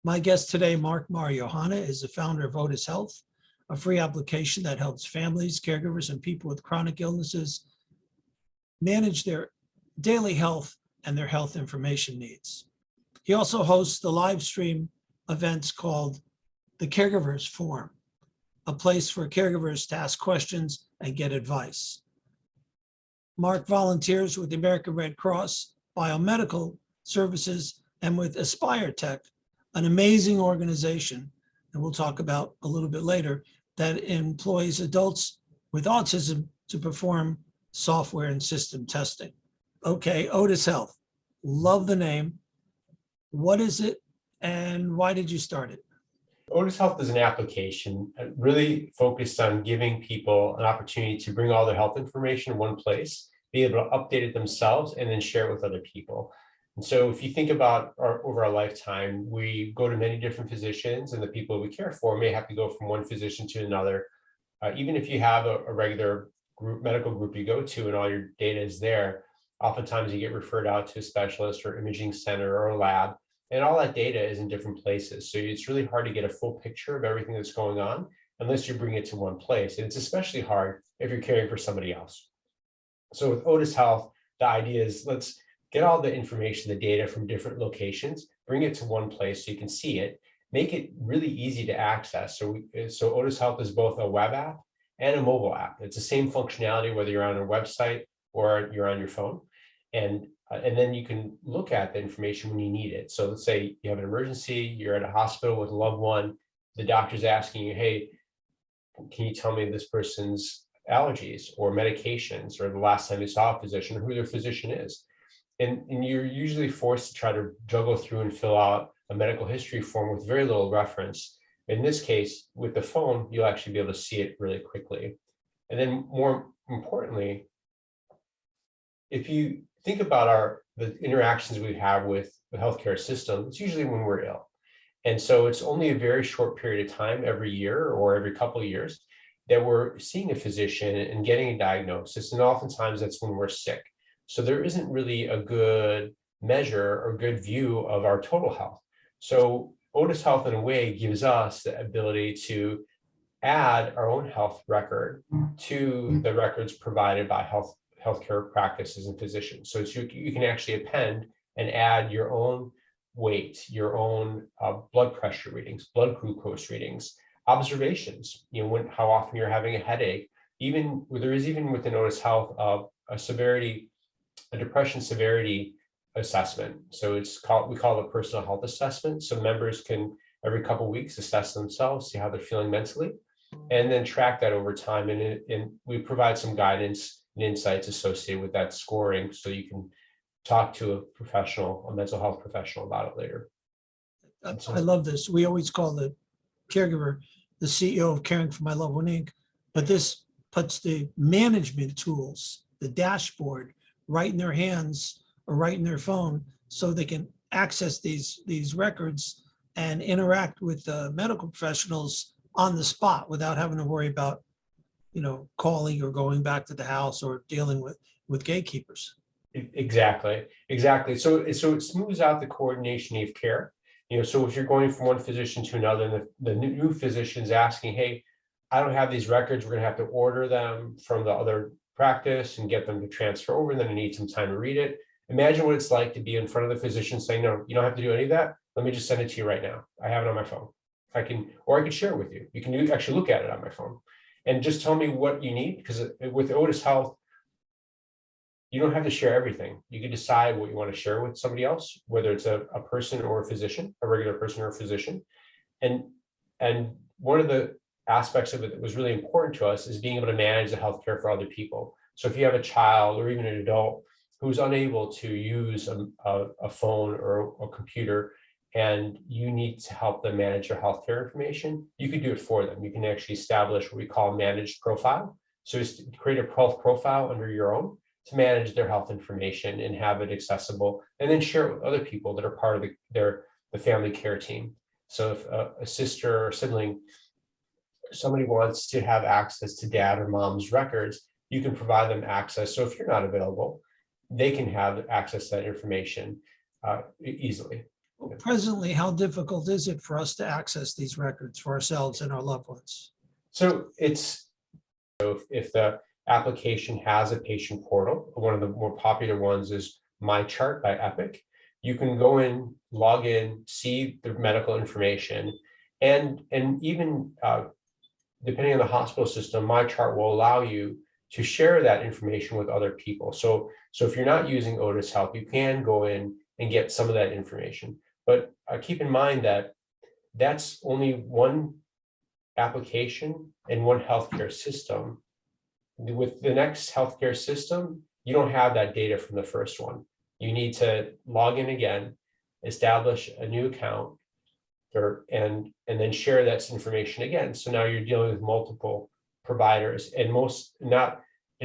My guest today, Marc Mar-Yohana, is the founder of OtisHealth, a free application that helps families, caregivers, and people with chronic illnesses manage their daily health and their health information needs. He also hosts the live stream events called the Caregivers Forum, a place for caregivers to ask questions and get advice. Marc volunteers with the American Red Cross Biomedical Services and with Aspire Tech, an amazing organization, and we'll talk about a little bit later, that employs adults with autism to perform software and system testing. Okay, OtisHealth, love the name. What is it and why did you start it? OtisHealth is an application really focused on giving people an opportunity to bring all their health information in one place, be able to update it themselves, and then share it with other people. And so if you think about over our lifetime, we go to many different physicians, and the people we care for may have to go from one physician to another. Even if you have a regular medical group you go to and all your data is there, oftentimes you get referred out to a specialist or imaging center or a lab, and all that data is in different places. So it's really hard to get a full picture of everything that's going on unless you bring it to one place. And it's especially hard if you're caring for somebody else. So with OtisHealth, the idea is let's get all the information, the data from different locations, bring it to one place so you can see it, make it really easy to access. So OtisHealth is both a web app and a mobile app. It's the same functionality whether you're on a website or you're on your phone. And then you can look at the information when you need it. So let's say you have an emergency, you're at a hospital with a loved one, the doctor's asking you, hey, can you tell me this person's allergies or medications or the last time you saw a physician, or who their physician is? And you're usually forced to try to juggle through and fill out a medical history form with very little reference. In this case, with the phone, you'll actually be able to see it really quickly. And then more importantly, if you think about the interactions we have with the healthcare system, it's usually when we're ill. And so it's only a very short period of time every year or every couple of years that we're seeing a physician and getting a diagnosis. And oftentimes that's when we're sick. So there isn't really a good measure or good view of our total health. So OtisHealth in a way gives us the ability to add our own health record to the records provided by healthcare practices and physicians. So you can actually append and add your own weight, your own blood pressure readings, blood glucose readings, observations, how often you're having a headache. There is even within OtisHealth a depression severity assessment. So we call it a personal health assessment. So members can every couple of weeks assess themselves, see how they're feeling mentally, and then track that over time. And we provide some guidance and insights associated with that scoring, so you can talk to a mental health professional about it later. I love this. We always call the caregiver the CEO of Caring for My Loved One, Inc. But this puts the management tools, the dashboard, right in their hands or right in their phone, so they can access these records and interact with medical professionals on the spot without having to worry about calling or going back to the house or dealing with gatekeepers. Exactly. So it smooths out the coordination of care. So if you're going from one physician to another, and the new physician's asking, hey, I don't have these records, we're going to have to order them from the other practice and get them to transfer over, and then I need some time to read it. Imagine what it's like to be in front of the physician saying, no, you don't have to do any of that. Let me just send it to you right now. I have it on my phone. I can share it with you. You can actually look at it on my phone and just tell me what you need. Because with OtisHealth, you don't have to share everything. You can decide what you want to share with somebody else, whether it's a person or a physician, a regular person or a physician. And one of the aspects of it that was really important to us is being able to manage the healthcare for other people. So if you have a child or even an adult who's unable to use a phone or a computer, and you need to help them manage their healthcare information, you can do it for them. You can actually establish what we call a managed profile. So just create a health profile under your own to manage their health information and have it accessible, and then share it with other people that are part of the family care team. So if a sister or sibling, somebody wants to have access to dad or mom's records, you can provide them access. So if you're not available, they can have access to that information easily. Presently, how difficult is it for us to access these records for ourselves and our loved ones? So if the application has a patient portal, one of the more popular ones is My Chart by Epic. You can go in, log in, see the medical information, and even depending on the hospital system, My Chart will allow you to share that information with other people. So if you're not using OtisHealth, you can go in and get some of that information. But keep in mind that that's only one application in one healthcare system. With the next healthcare system, you don't have that data from the first one. You need to log in again, establish a new account, and then share that information again. So now you're dealing with multiple providers, and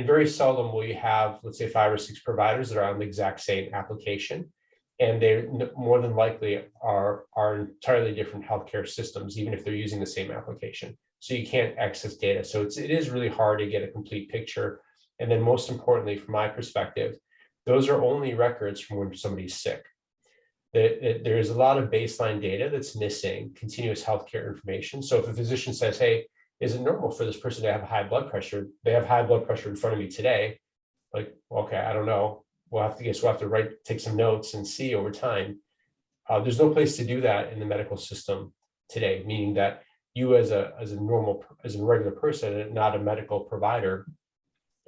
very seldom will you have, let's say, 5 or 6 providers that are on the exact same application, and they more than likely are entirely different healthcare systems, even if they're using the same application. So you can't access data. So it is really hard to get a complete picture. And then most importantly, from my perspective, those are only records from when somebody's sick. There's a lot of baseline data that's missing, continuous healthcare information. So if a physician says, hey, is it normal for this person to have high blood pressure? They have high blood pressure in front of me today. Like, okay, I don't know. We'll have to take some notes and see over time. There's no place to do that in the medical system today, meaning that you as a regular person and not a medical provider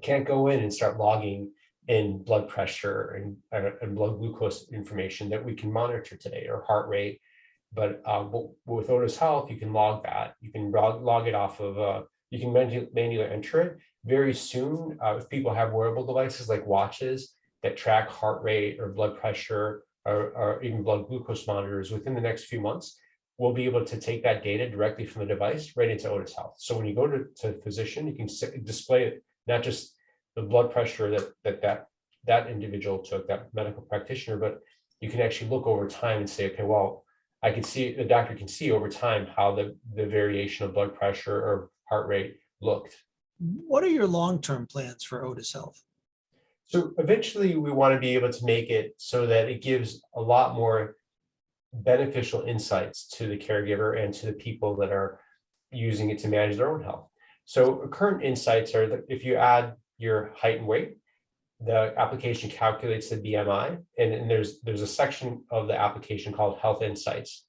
can't go in and start logging in blood pressure and blood glucose information that we can monitor today, or heart rate. But with OtisHealth, you can log that. You can log it off of, you can manually enter it. Very soon, if people have wearable devices like watches that track heart rate or blood pressure or even blood glucose monitors, within the next few months, we'll be able to take that data directly from the device right into OtisHealth. So when you go to a physician, you can display it, not just the blood pressure that individual took, that medical practitioner, but you can actually look over time and say, okay, well, I can see, the doctor can see over time how the variation of blood pressure or heart rate looked. What are your long-term plans for OtisHealth? So eventually we want to be able to make it so that it gives a lot more beneficial insights to the caregiver and to the people that are using it to manage their own health. So current insights are that if you add your height and weight, the application calculates the BMI, and there's a section of the application called Health Insights,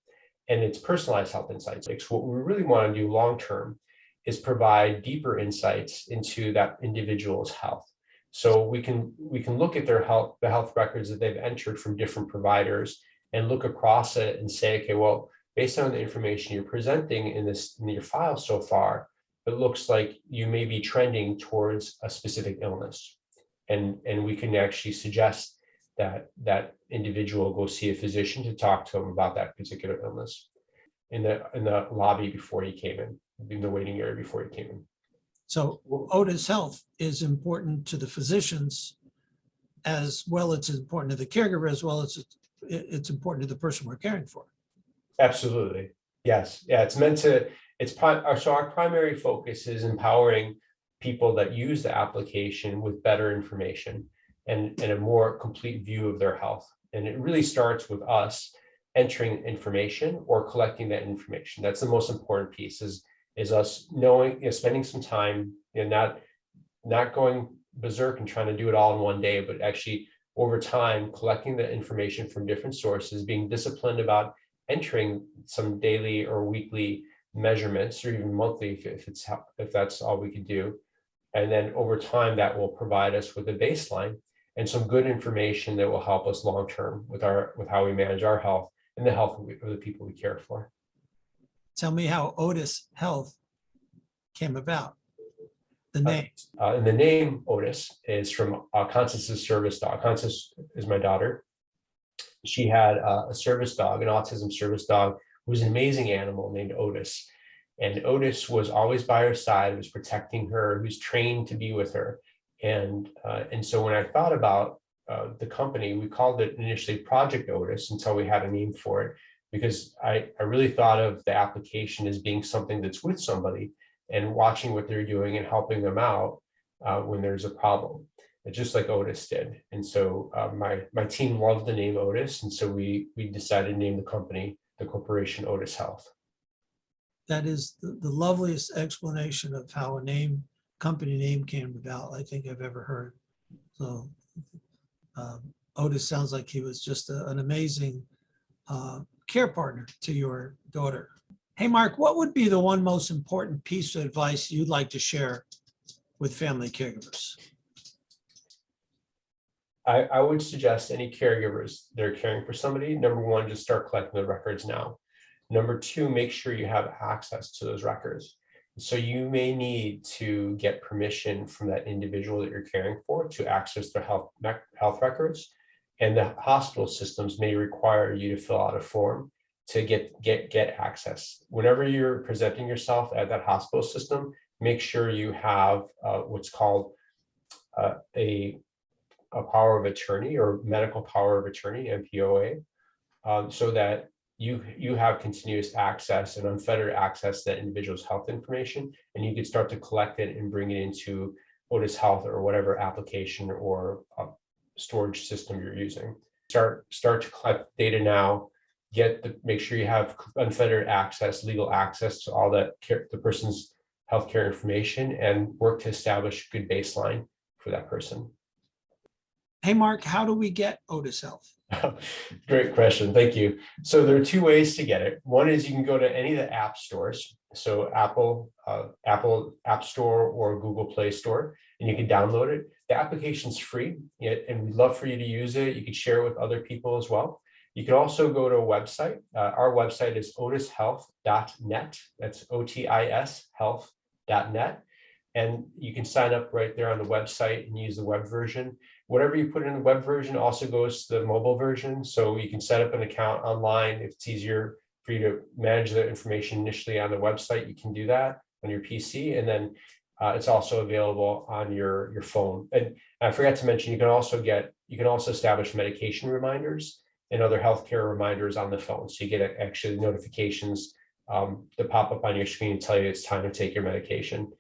and it's personalized health insights. What we really want to do long term is provide deeper insights into that individual's health. So we can look at their health, the health records that they've entered from different providers, and look across it and say, okay, well, based on the information you're presenting in your file so far, it looks like you may be trending towards a specific illness. And we can actually suggest that that individual go see a physician to talk to them about that particular illness in the lobby before you came in the waiting area before you came in. So OtisHealth is important to the physicians as well as it's important to the caregiver, as well as it's important to the person we're caring for. Absolutely. Yes. Yeah. It's meant to, so our primary focus is empowering people that use the application with better information and a more complete view of their health. And it really starts with us entering information or collecting that information. That's the most important piece is us knowing, spending some time and not going berserk and trying to do it all in one day, but actually over time, collecting the information from different sources, being disciplined about entering some daily or weekly measurements, or even monthly if that's all we could do. And then over time, that will provide us with a baseline and some good information that will help us long term with how we manage our health and the health of the people we care for. Tell me how OtisHealth came about. The name. And the name Otis is from Constance's service dog. Constance is my daughter. She had a service dog, an autism service dog, who was an amazing animal named Otis. And Otis was always by her side, was protecting her, who's trained to be with her. And so when I thought about the company, we called it initially Project Otis until we had a name for it, because I really thought of the application as being something that's with somebody and watching what they're doing and helping them out when there's a problem. just like Otis did. And so my team loved the name Otis, and so we decided to name the corporation Otis Health. That is the loveliest explanation of how a company name came about I think I've ever heard. So Otis sounds like he was just an amazing care partner to your daughter. Hey, Mark, what would be the one most important piece of advice you'd like to share with family caregivers? I would suggest any caregivers that are caring for somebody, number one, just start collecting the records now. Number two, make sure you have access to those records. So you may need to get permission from that individual that you're caring for to access their health records. And the hospital systems may require you to fill out a form to get access. Whenever you're presenting yourself at that hospital system, make sure you have what's called a power of attorney or medical power of attorney, MPOA, so that you have continuous access and unfettered access to that individual's health information, and you can start to collect it and bring it into Otis Health or whatever application or storage system you're using. Start to collect data now. Make sure you have unfettered access, legal access to all that the person's healthcare information, and work to establish a good baseline for that person. Hey, Mark, how do we get Otis Health? Great question. Thank you. So there are two ways to get it. One is you can go to any of the app stores. So Apple App Store or Google Play Store, and you can download it. The application's free, and we'd love for you to use it. You can share it with other people as well. You can also go to a website. Our website is otishealth.net. That's OTIS health.net. And you can sign up right there on the website and use the web version. Whatever you put in the web version also goes to the mobile version. So you can set up an account online. If it's easier for you to manage the information initially on the website, you can do that on your PC. And then it's also available on your phone. And I forgot to mention, you can also establish medication reminders and other healthcare reminders on the phone. So you get actually notifications that pop up on your screen and tell you it's time to take your medication.